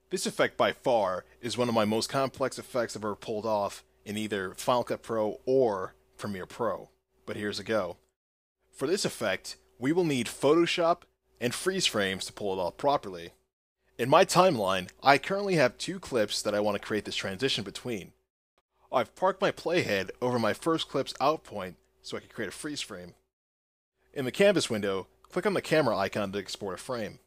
This effect by far is one of my most complex effects I've ever pulled off in either Final Cut Pro or Premiere Pro. But here's a go. For this effect, we will need Photoshop and freeze frames to pull it off properly. In my timeline, I currently have two clips that I want to create this transition between. I've parked my playhead over my first clip's out point so I can create a freeze frame. In the canvas window, click on the camera icon to export a frame.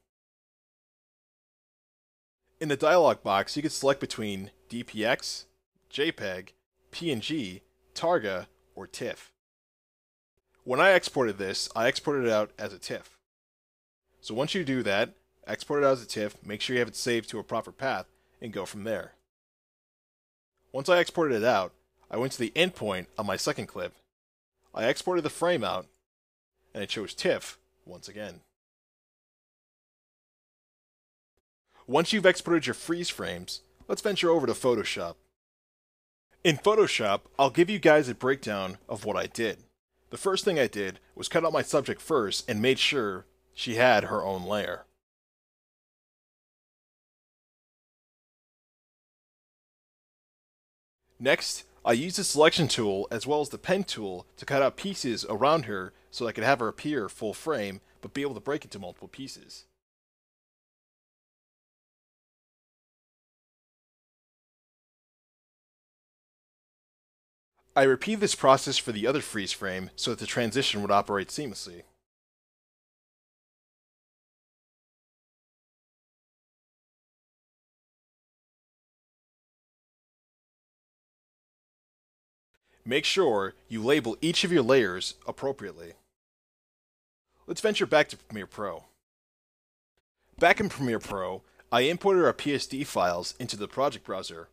In the dialog box, you can select between DPX, JPEG, PNG, Targa, or TIFF. When I exported this, I exported it out as a TIFF. So once you do that, export it out as a TIFF, make sure you have it saved to a proper path, and go from there. Once I exported it out, I went to the endpoint on my second clip. I exported the frame out, and I chose TIFF once again. Once you've exported your freeze frames, let's venture over to Photoshop. In Photoshop, I'll give you guys a breakdown of what I did. The first thing I did was cut out my subject first and made sure she had her own layer. Next, I used the selection tool as well as the pen tool to cut out pieces around her so I could have her appear full frame but be able to break into multiple pieces. I repeated this process for the other freeze frame so that the transition would operate seamlessly. Make sure you label each of your layers appropriately. Let's venture back to Premiere Pro. Back in Premiere Pro, I imported our PSD files into the project browser.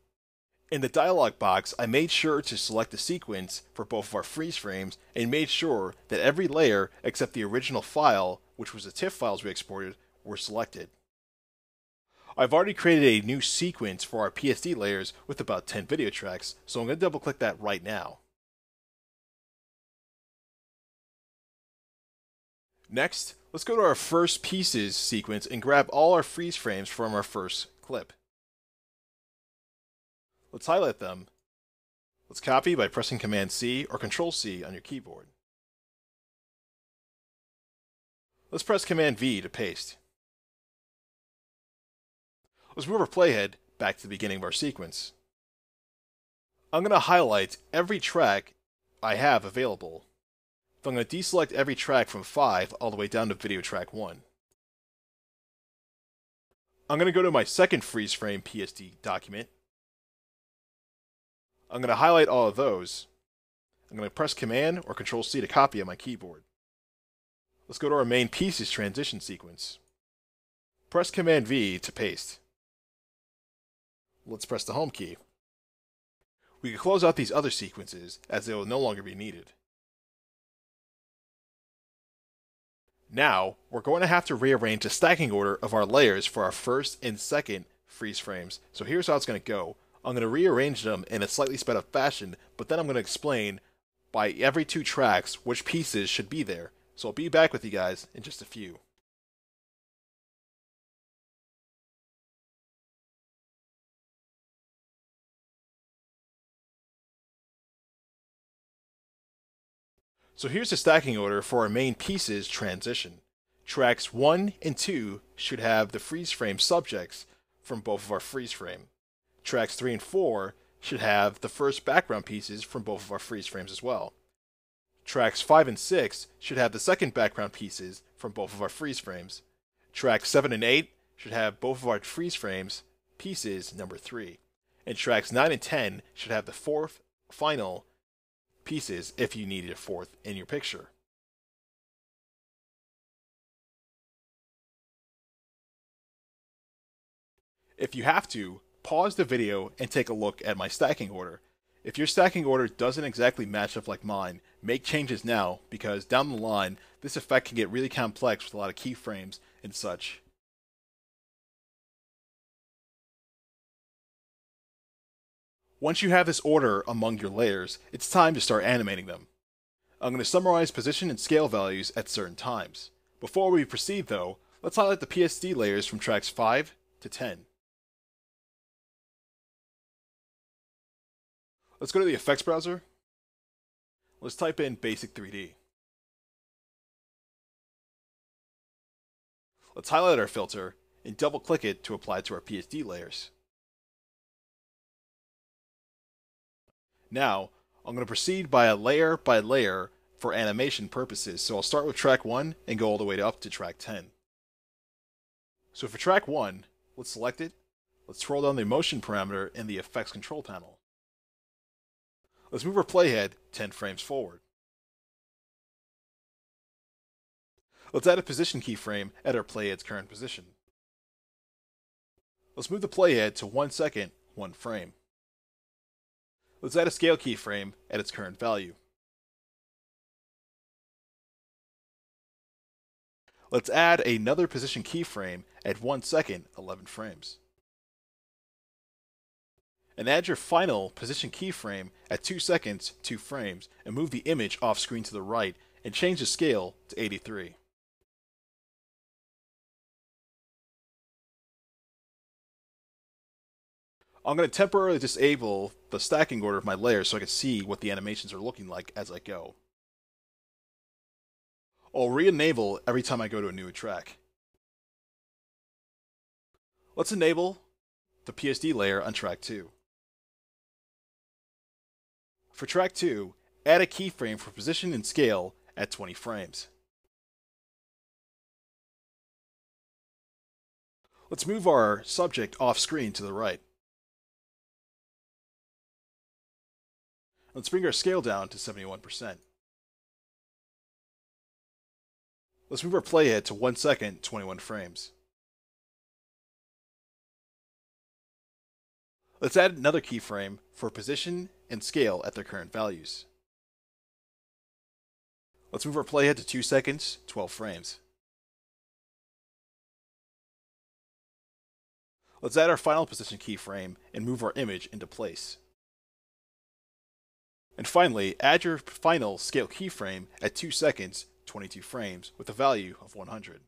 In the dialog box, I made sure to select the sequence for both of our freeze frames and made sure that every layer except the original file, which was the TIFF files we exported, were selected. I've already created a new sequence for our PSD layers with about 10 video tracks, so I'm going to double click that right now. Next, let's go to our first pieces sequence and grab all our freeze frames from our first clip. Let's highlight them. Let's copy by pressing Command C or Control C on your keyboard. Let's press Command V to paste. Let's move our playhead back to the beginning of our sequence. I'm going to highlight every track I have available. So I'm going to deselect every track from 5 all the way down to video track 1. I'm going to go to my second freeze frame PSD document. I'm going to highlight all of those. I'm going to press Command or Control C to copy on my keyboard. Let's go to our main pieces transition sequence. Press Command V to paste. Let's press the Home key. We can close out these other sequences as they will no longer be needed. Now, we're going to have to rearrange the stacking order of our layers for our first and second freeze frames. So here's how it's going to go. I'm going to rearrange them in a slightly sped up fashion, but then I'm going to explain by every 2 tracks which pieces should be there. So I'll be back with you guys in just a few. So here's the stacking order for our main pieces transition. Tracks 1 and 2 should have the freeze frame subjects from both of our freeze frame. Tracks 3 and 4 should have the first background pieces from both of our freeze frames as well. Tracks 5 and 6 should have the second background pieces from both of our freeze frames. Tracks 7 and 8 should have both of our freeze frames pieces number 3. And tracks 9 and 10 should have the fourth final pieces if you needed a fourth in your picture. If you have to, pause the video and take a look at my stacking order. If your stacking order doesn't exactly match up like mine, make changes now because down the line, this effect can get really complex with a lot of keyframes and such. Once you have this order among your layers, it's time to start animating them. I'm going to summarize position and scale values at certain times. Before we proceed though, let's highlight the PSD layers from tracks 5 to 10. Let's go to the effects browser. Let's type in Basic 3D. Let's highlight our filter and double click it to apply it to our PSD layers. Now, I'm going to proceed by layer for animation purposes. So I'll start with track 1 and go all the way up to track 10. So for track 1, let's select it. Let's scroll down the motion parameter in the effects control panel. Let's move our playhead 10 frames forward. Let's add a position keyframe at our playhead's current position. Let's move the playhead to 1 second, 1 frame. Let's add a scale keyframe at its current value. Let's add another position keyframe at 1 second, 11 frames. And add your final position keyframe at 2 seconds, 2 frames, and move the image off screen to the right and change the scale to 83. I'm going to temporarily disable the stacking order of my layers so I can see what the animations are looking like as I go. I'll re-enable every time I go to a new track. Let's enable the PSD layer on track 2. For track 2, add a keyframe for position and scale at 20 frames. Let's move our subject off screen to the right. Let's bring our scale down to 71%. Let's move our playhead to 1 second, 21 frames. Let's add another keyframe for position and scale at their current values. Let's move our playhead to 2 seconds, 12 frames. Let's add our final position keyframe and move our image into place. And finally, add your final scale keyframe at 2 seconds, 22 frames with a value of 100.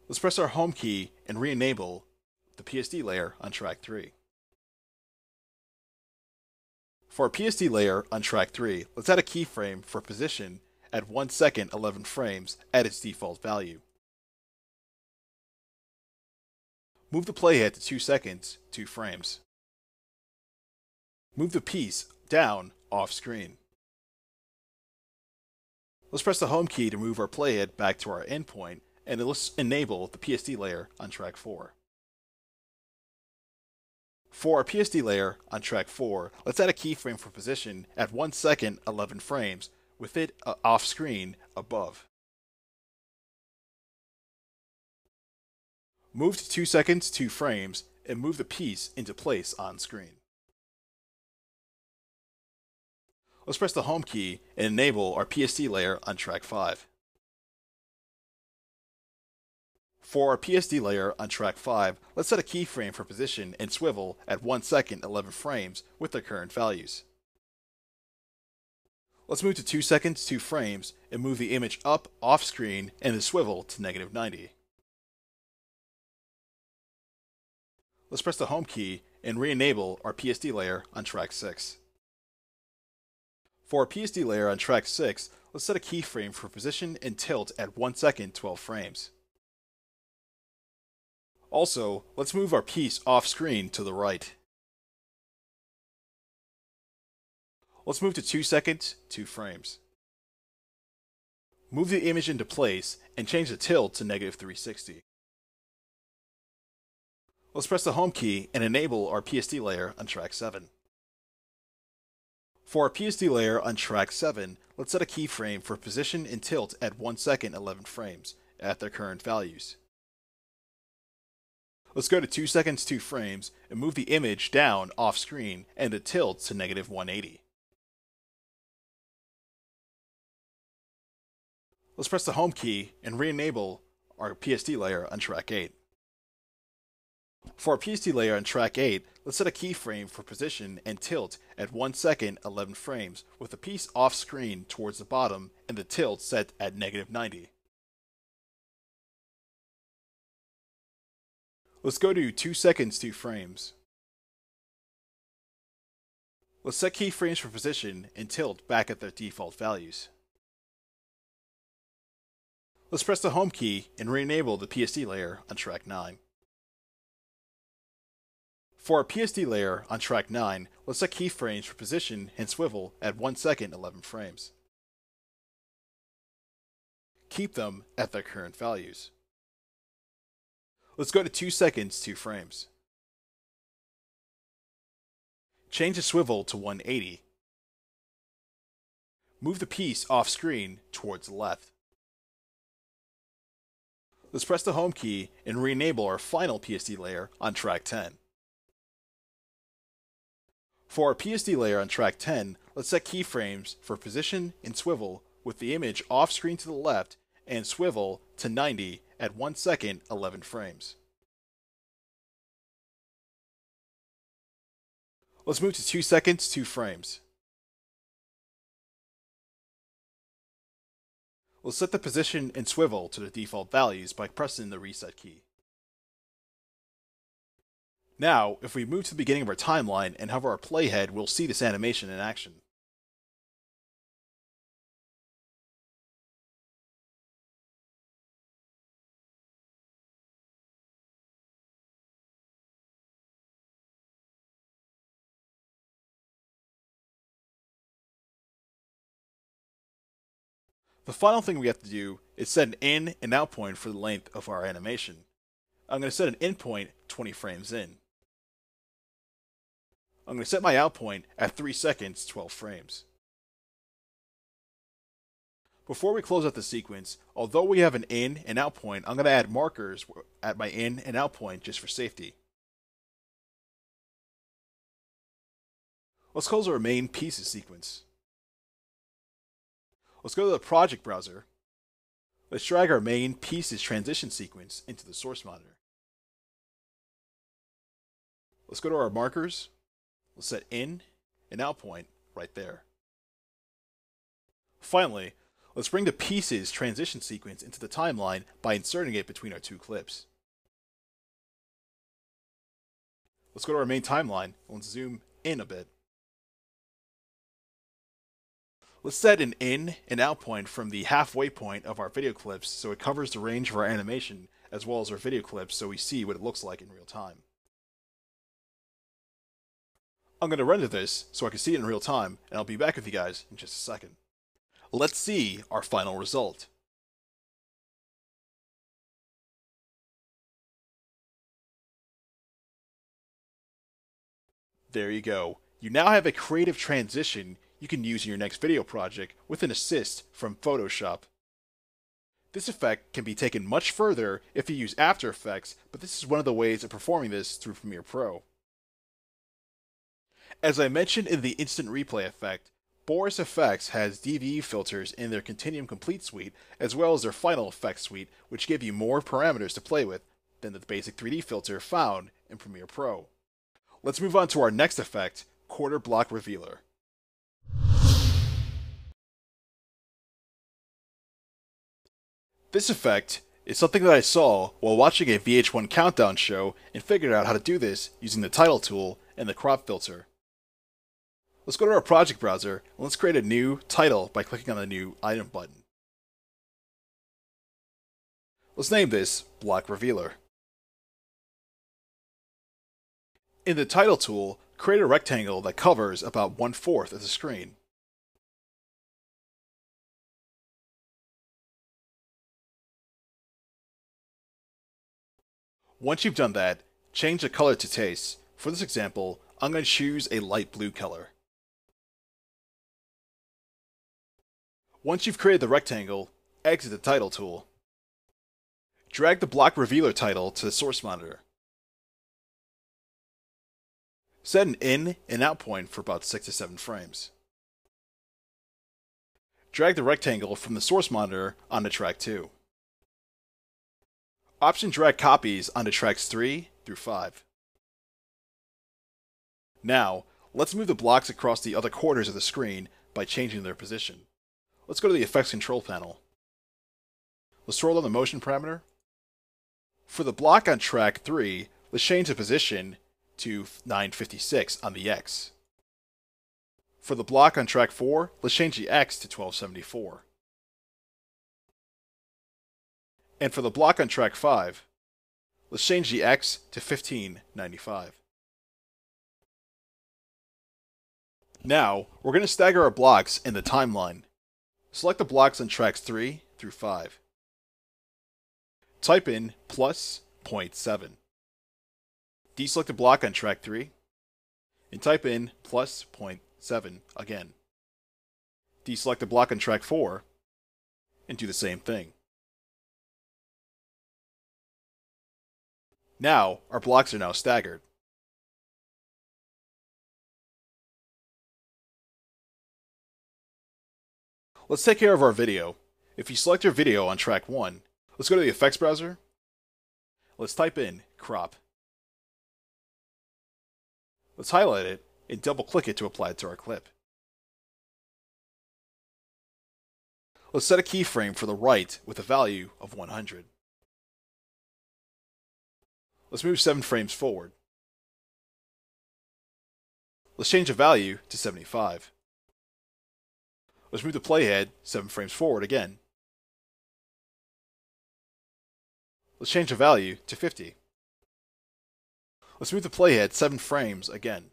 Let's press our home key and re-enable the PSD layer on track 3. For our PSD layer on track 3, let's add a keyframe for position at 1 second, 11 frames at its default value. Move the playhead to 2 seconds, 2 frames. Move the piece down off screen. Let's press the home key to move our playhead back to our endpoint, and let's enable the PSD layer on track 4. For our PSD layer on track 4, let's add a keyframe for position at 1 second, 11 frames, with it off screen above. Move to 2 seconds, 2 frames, and move the piece into place on screen. Let's press the home key and enable our PSD layer on track 5. For our PSD layer on track 5, let's set a keyframe for position and swivel at 1 second, 11 frames with their current values. Let's move to 2 seconds, 2 frames, and move the image up off screen and the swivel to -90. Let's press the home key and re-enable our PSD layer on track 6. For our PSD layer on track 6, let's set a keyframe for position and tilt at 1 second, 12 frames. Also, let's move our piece off screen to the right. Let's move to 2 seconds, 2 frames. Move the image into place and change the tilt to -360. Let's press the home key and enable our PSD layer on track 7. For our PSD layer on track 7, let's set a keyframe for position and tilt at 1 second, 11 frames at their current values. Let's go to 2 seconds, 2 frames, and move the image down off screen and the tilt to -180. Let's press the home key and re-enable our PSD layer on track 8. For our PSD layer on track 8, let's set a keyframe for position and tilt at 1 second, 11 frames, with the piece off screen towards the bottom and the tilt set at -90. Let's go to 2 seconds, 2 frames. Let's set keyframes for position and tilt back at their default values. Let's press the home key and re-enable the PSD layer on track 9. For our PSD layer on track 9, let's set keyframes for position and swivel at 1 second 11 frames. Keep them at their current values. Let's go to 2 seconds 2 frames. Change the swivel to 180. Move the piece off screen towards the left. Let's press the home key and re-enable our final PSD layer on track 10. For our PSD layer on track 10, let's set keyframes for position and swivel with the image off screen to the left and swivel to 90 at 1 second 11 frames. Let's move to 2 seconds 2 frames. Let's set the position and swivel to the default values by pressing the reset key. Now, if we move to the beginning of our timeline and hover our playhead, we'll see this animation in action. The final thing we have to do is set an in and out point for the length of our animation. I'm going to set an in point 20 frames in. I'm going to set my out point at 3 seconds 12 frames. Before we close out the sequence, although we have an in and out point, I'm going to add markers at my in and out point just for safety. Let's close our main pieces sequence. Let's go to the project browser. Let's drag our main pieces transition sequence into the source monitor. Let's go to our markers. Let's set in and out point right there. Finally, let's bring the pieces transition sequence into the timeline by inserting it between our 2 clips. Let's go to our main timeline and let's zoom in a bit. Let's set an in and out point from the halfway point of our video clips so it covers the range of our animation as well as our video clips so we see what it looks like in real time. I'm going to render this so I can see it in real time, and I'll be back with you guys in just a second. Let's see our final result. There you go. You now have a creative transition you can use in your next video project with an assist from Photoshop. This effect can be taken much further if you use After Effects, but this is one of the ways of performing this through Premiere Pro. As I mentioned in the Instant Replay effect, Boris Effects has DVE filters in their Continuum Complete suite as well as their Final Effects suite, which give you more parameters to play with than the basic 3D filter found in Premiere Pro. Let's move on to our next effect, Quarter Block Revealer. This effect is something that I saw while watching a VH1 countdown show and figured out how to do this using the title tool and the crop filter. Let's go to our project browser and let's create a new title by clicking on the new item button. Let's name this Block Revealer. In the title tool, create a rectangle that covers about 1/4 of the screen. Once you've done that, change the color to taste. For this example, I'm going to choose a light blue color. Once you've created the rectangle, exit the title tool. Drag the Block Revealer title to the source monitor. Set an in and out point for about 6 to 7 frames. Drag the rectangle from the source monitor onto track 2. Option drag copies onto tracks 3 through 5. Now, let's move the blocks across the other quarters of the screen by changing their position. Let's go to the Effects Control panel. Let's scroll down the motion parameter. For the block on track 3, let's change the position to 956 on the X. For the block on track 4, let's change the X to 1274. And for the block on track 5, let's change the X to 1595. Now, we're going to stagger our blocks in the timeline. Select the blocks on tracks 3 through 5. Type in plus 0.7. Deselect the block on track 3, and type in plus 0.7 again. Deselect the block on track 4, and do the same thing. Now, our blocks are now staggered. Let's take care of our video. If you select your video on track 1, let's go to the effects browser. Let's type in crop. Let's highlight it and double click it to apply it to our clip. Let's set a keyframe for the right with a value of 100. Let's move 7 frames forward. Let's change the value to 75. Let's move the playhead 7 frames forward again. Let's change the value to 50. Let's move the playhead 7 frames again.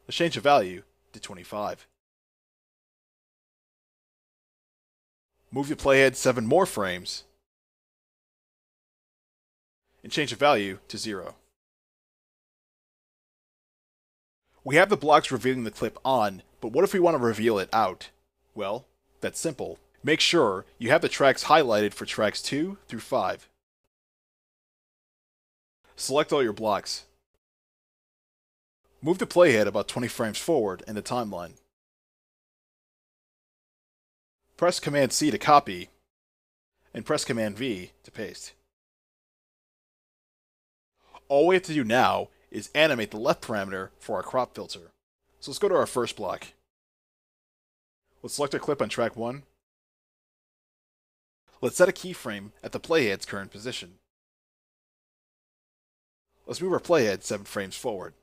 Let's change the value to 25. Move the playhead 7 more frames and change the value to 0. We have the blocks revealing the clip on, but what if we want to reveal it out? Well, that's simple. Make sure you have the tracks highlighted for tracks 2 through 5. Select all your blocks. Move the playhead about 20 frames forward in the timeline. Press Command C to copy, and press Command V to paste. All we have to do now is animate the left parameter for our crop filter. So let's go to our first block. Let's select our clip on track 1. Let's set a keyframe at the playhead's current position. Let's move our playhead 7 frames forward.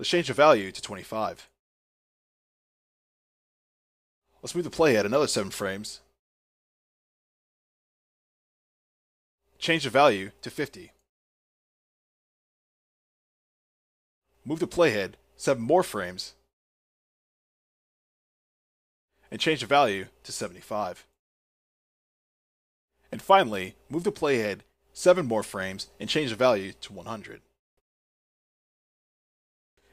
Let's change the value to 25. Let's move the playhead another 7 frames. Change the value to 50. Move the playhead 7 more frames. And change the value to 75. And finally, move the playhead 7 more frames and change the value to 100.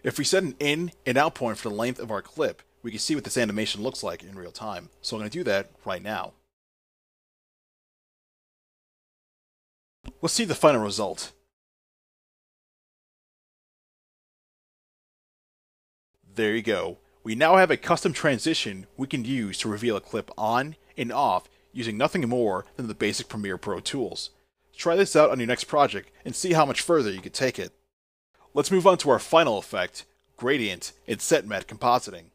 If we set an in and out point for the length of our clip, we can see what this animation looks like in real time. So I'm going to do that right now. Let's see the final result. There you go. We now have a custom transition we can use to reveal a clip on and off using nothing more than the basic Premiere Pro tools. Try this out on your next project and see how much further you can take it. Let's move on to our final effect, gradient and set matte compositing.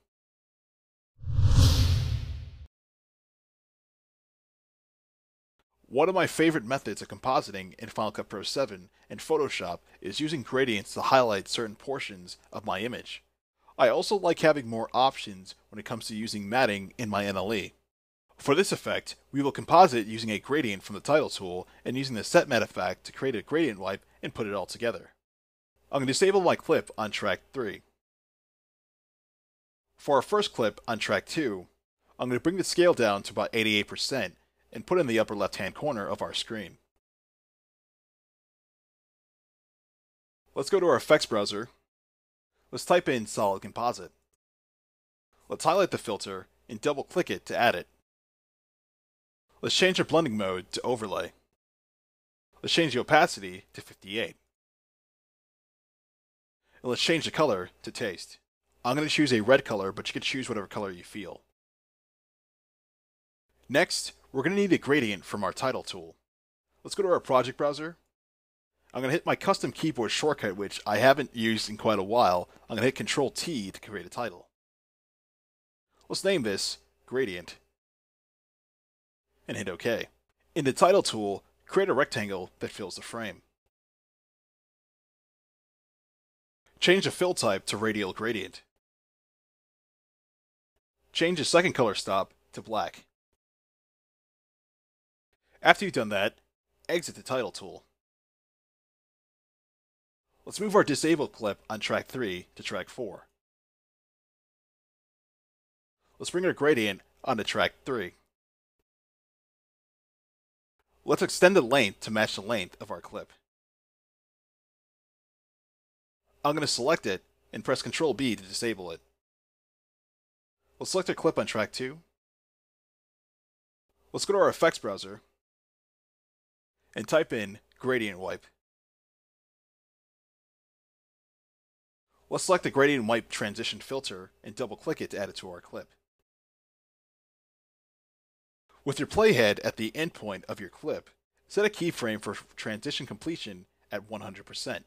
One of my favorite methods of compositing in Final Cut Pro 7 and Photoshop is using gradients to highlight certain portions of my image. I also like having more options when it comes to using matting in my NLE. For this effect, we will composite using a gradient from the title tool and using the set matte effect to create a gradient wipe and put it all together. I'm going to disable my clip on track 3. For our first clip on track 2, I'm going to bring the scale down to about 88% and put it in the upper left hand corner of our screen. Let's go to our effects browser. Let's type in Solid Composite. Let's highlight the filter and double click it to add it. Let's change our blending mode to Overlay. Let's change the opacity to 58. And let's change the color to Taste. I'm going to choose a red color, but you can choose whatever color you feel. Next, we're going to need a gradient from our title tool. Let's go to our project browser. I'm going to hit my custom keyboard shortcut, which I haven't used in quite a while. I'm going to hit Ctrl T to create a title. Let's name this Gradient and hit OK. In the title tool, create a rectangle that fills the frame. Change the fill type to radial gradient. Change the second color stop to black. After you've done that, exit the title tool. Let's move our disabled clip on track 3 to track 4. Let's bring our gradient onto track 3. Let's extend the length to match the length of our clip. I'm going to select it and press Ctrl B to disable it. Let's select our clip on track 2. Let's go to our effects browser and type in gradient wipe. Let's select the gradient wipe transition filter and double click it to add it to our clip. With your playhead at the endpoint of your clip, set a keyframe for transition completion at 100%.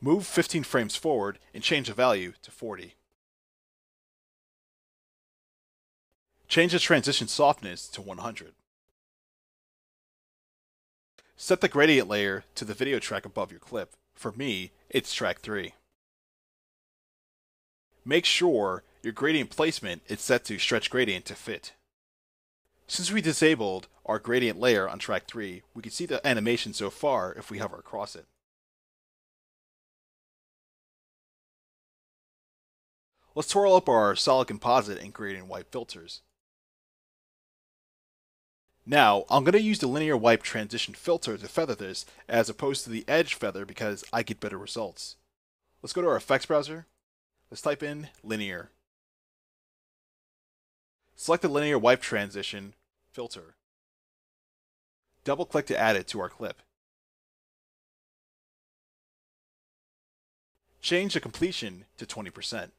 Move 15 frames forward and change the value to 40. Change the transition softness to 100. Set the gradient layer to the video track above your clip. For me, it's track 3. Make sure your gradient placement is set to stretch gradient to fit. Since we disabled our gradient layer on track 3, we can see the animation so far if we hover across it. Let's twirl up our solid composite and gradient wipe filters. Now, I'm going to use the linear wipe transition filter to feather this as opposed to the edge feather because I get better results. Let's go to our effects browser. Let's type in linear. Select the linear wipe transition filter. Double click to add it to our clip. Change the completion to 20%.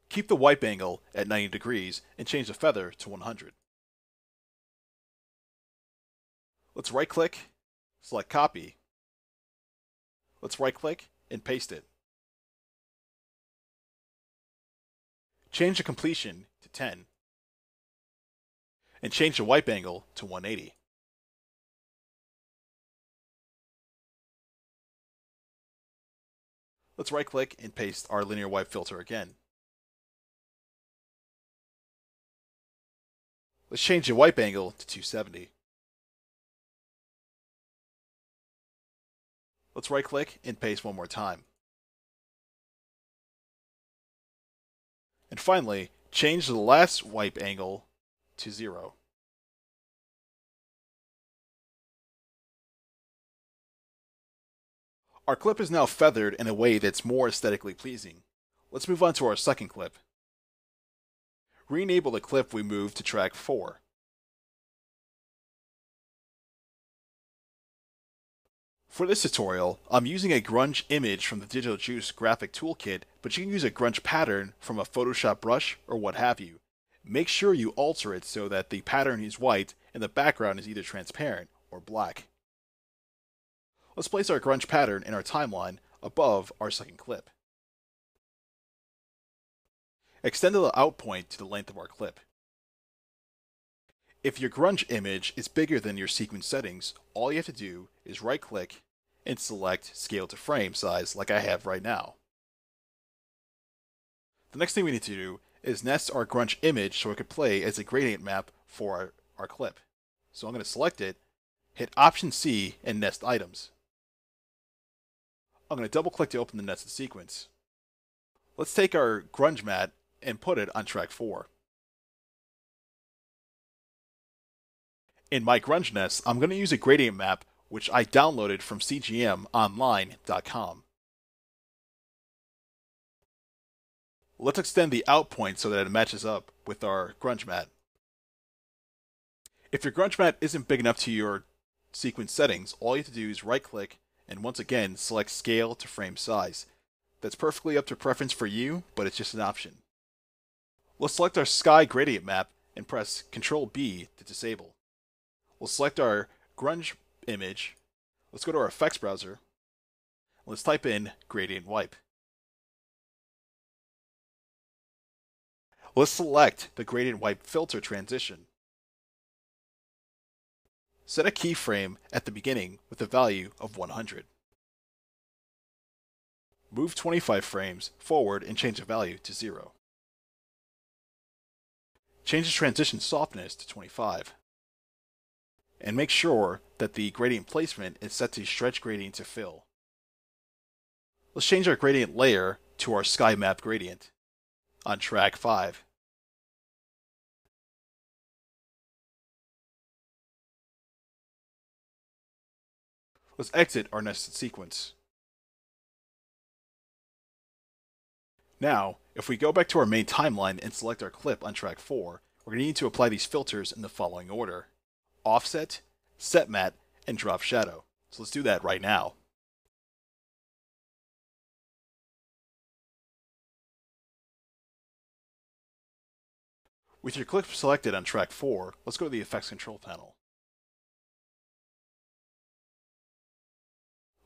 Keep the wipe angle at 90 degrees and change the feather to 100. Let's right click, select copy. Let's right click and paste it. Change the completion to 10. And change the wipe angle to 180. Let's right click and paste our linear wipe filter again. Let's change the wipe angle to 270. Let's right click and paste one more time. And finally, change the last wipe angle to 0. Our clip is now feathered in a way that's more aesthetically pleasing. Let's move on to our second clip. Re-enable the clip we moved to track 4. For this tutorial, I'm using a grunge image from the Digital Juice graphic toolkit, but you can use a grunge pattern from a Photoshop brush or what have you. Make sure you alter it so that the pattern is white and the background is either transparent or black. Let's place our grunge pattern in our timeline above our second clip. Extend the out point to the length of our clip. If your grunge image is bigger than your sequence settings, all you have to do is right click and select scale to frame size like I have right now. The next thing we need to do is nest our grunge image so it could play as a gradient map for our clip. So I'm going to select it, hit Option C and nest items. I'm going to double click to open the nested sequence. Let's take our grunge mat and put it on track 4. In my grunge nest, I'm going to use a gradient map which I downloaded from cgmonline.com. Let's extend the out point so that it matches up with our grunge mat. If your grunge mat isn't big enough to your sequence settings, all you have to do is right click and once again select scale to frame size. That's perfectly up to preference for you, but it's just an option. Let's select our sky gradient map and press Ctrl B to disable. We'll select our grunge image. Let's go to our effects browser. Let's type in gradient wipe. Let's select the gradient wipe filter transition. Set a keyframe at the beginning with a value of 100. Move 25 frames forward and change the value to 0. Change the transition softness to 25. And make sure that the gradient placement is set to stretch gradient to fill. Let's change our gradient layer to our sky map gradient on track 5. Let's exit our nested sequence. Now, if we go back to our main timeline and select our clip on track 4, we're going to need to apply these filters in the following order: offset, set matte, and drop shadow. So let's do that right now. With your clip selected on track 4, let's go to the effects control panel.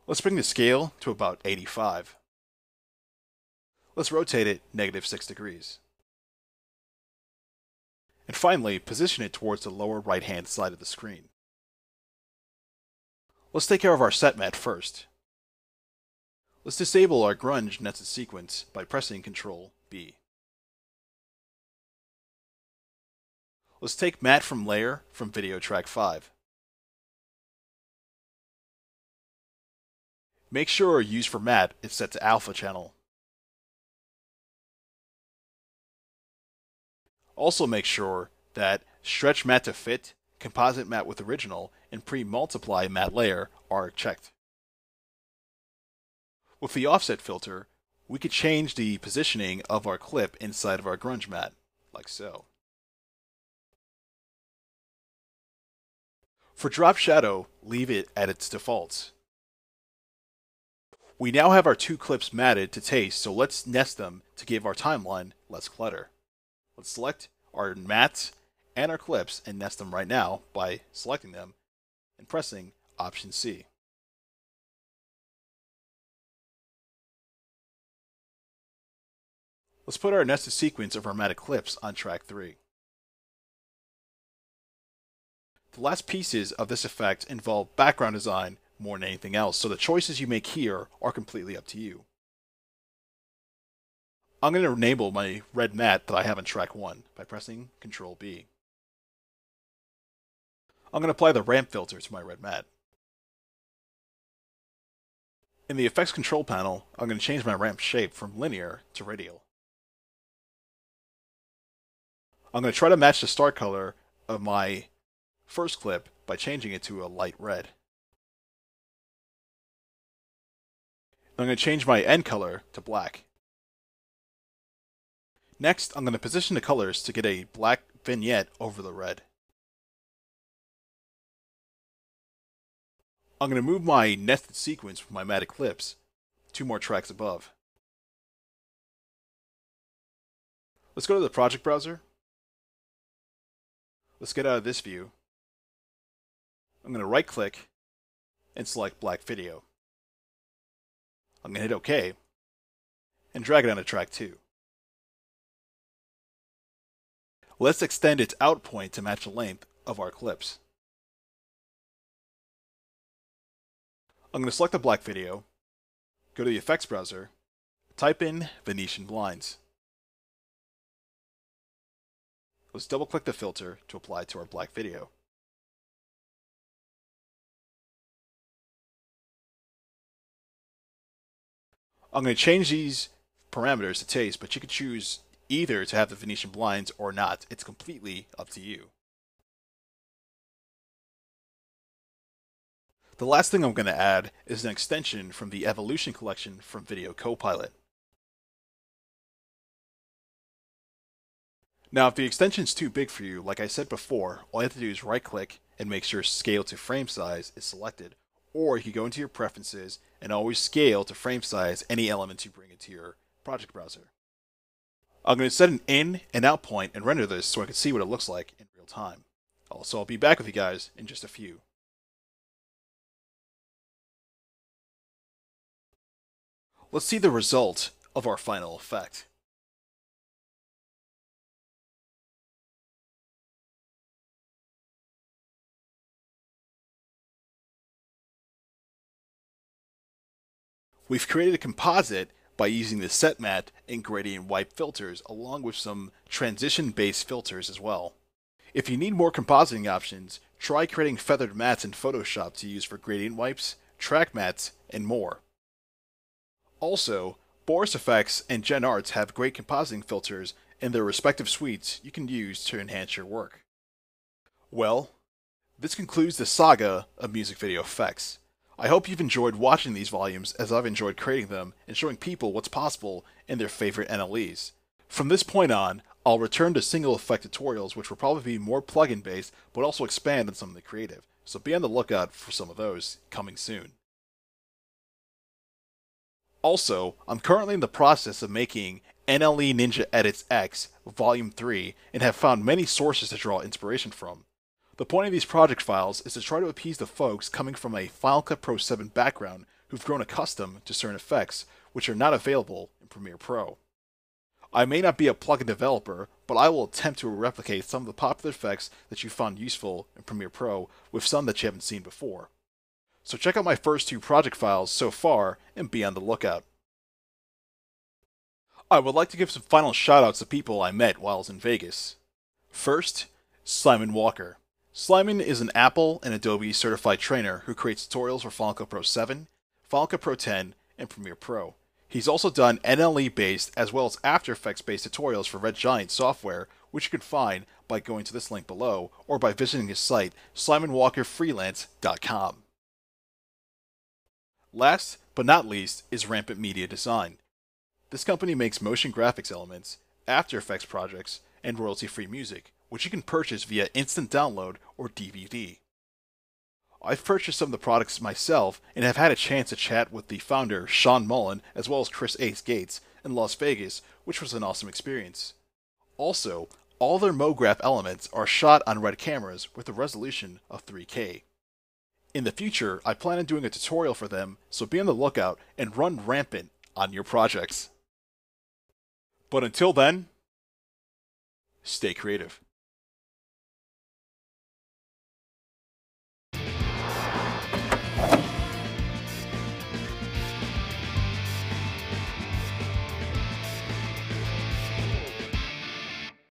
Let's bring the scale to about 85. Let's rotate it -6 degrees. And finally, position it towards the lower right hand side of the screen. Let's take care of our set matte first. Let's disable our grunge nested sequence by pressing Ctrl B. Let's take matte from layer from video track 5. Make sure use for matte is set to alpha channel. Also make sure that stretch matte to fit, composite matte with original, and pre-multiply matte layer are checked. With the offset filter, we could change the positioning of our clip inside of our grunge matte, like so. For drop shadow, leave it at its defaults. We now have our two clips matted to taste, so let's nest them to give our timeline less clutter. Let's select our mattes and our clips and nest them right now by selecting them and pressing Option C. Let's put our nested sequence of our matted clips on track 3. The last pieces of this effect involve background design more than anything else, so the choices you make here are completely up to you. I'm going to enable my red matte that I have on track 1 by pressing Ctrl B. I'm going to apply the ramp filter to my red matte. In the effects control panel, I'm going to change my ramp shape from linear to radial. I'm going to try to match the start color of my first clip by changing it to a light red. I'm going to change my end color to black. Next, I'm going to position the colors to get a black vignette over the red. I'm going to move my nested sequence from my matted clips 2 more tracks above. Let's go to the project browser. Let's get out of this view. I'm going to right click and select black video. I'm going to hit OK and drag it onto track 2. Let's extend its out point to match the length of our clips. I'm going to select the black video, go to the effects browser, type in Venetian blinds. Let's double click the filter to apply to our black video. I'm going to change these parameters to taste, but you can choose either to have the Venetian blinds or not. It's completely up to you. The last thing I'm going to add is an extension from the Evolution collection from Video Copilot. Now, if the extension's too big for you, like I said before, all you have to do is right click and make sure scale to frame size is selected. Or you can go into your preferences and always scale to frame size any elements you bring into your project browser. I'm going to set an in and out point and render this so I can see what it looks like in real time. Also, I'll be back with you guys in just a few. Let's see the result of our final effect. We've created a composite by using the set matte and gradient wipe filters along with some transition based filters as well. If you need more compositing options, try creating feathered mats in Photoshop to use for gradient wipes, track mats, and more. Also, Boris Effects and Gen Arts have great compositing filters in their respective suites you can use to enhance your work. Well, this concludes the saga of music video effects. I hope you've enjoyed watching these volumes as I've enjoyed creating them and showing people what's possible in their favorite NLEs. From this point on, I'll return to single effect tutorials which will probably be more plugin based but also expand on some of the creative, so be on the lookout for some of those coming soon. Also, I'm currently in the process of making NLE Ninja Edits X Volume 3 and have found many sources to draw inspiration from. The point of these project files is to try to appease the folks coming from a Final Cut Pro 7 background who've grown accustomed to certain effects which are not available in Premiere Pro. I may not be a plugin developer, but I will attempt to replicate some of the popular effects that you found useful in Premiere Pro with some that you haven't seen before. So check out my first 2 project files so far and be on the lookout. I would like to give some final shoutouts to people I met while I was in Vegas. First, Simon Walker. Simon is an Apple and Adobe certified trainer who creates tutorials for Final Cut Pro 7, Final Cut Pro 10, and Premiere Pro. He's also done NLE based as well as After Effects based tutorials for Red Giant software, which you can find by going to this link below or by visiting his site, simonwalkerfreelance.com. Last but not least is Rampant Media Design. This company makes motion graphics elements, After Effects projects, and royalty-free music, which you can purchase via instant download or DVD. I've purchased some of the products myself and have had a chance to chat with the founder, Sean Mullen, as well as Chris Ace Gates in Las Vegas, which was an awesome experience. Also, all their MoGraph elements are shot on Red cameras with a resolution of 3K. In the future, I plan on doing a tutorial for them, so be on the lookout and run rampant on your projects. But until then, stay creative.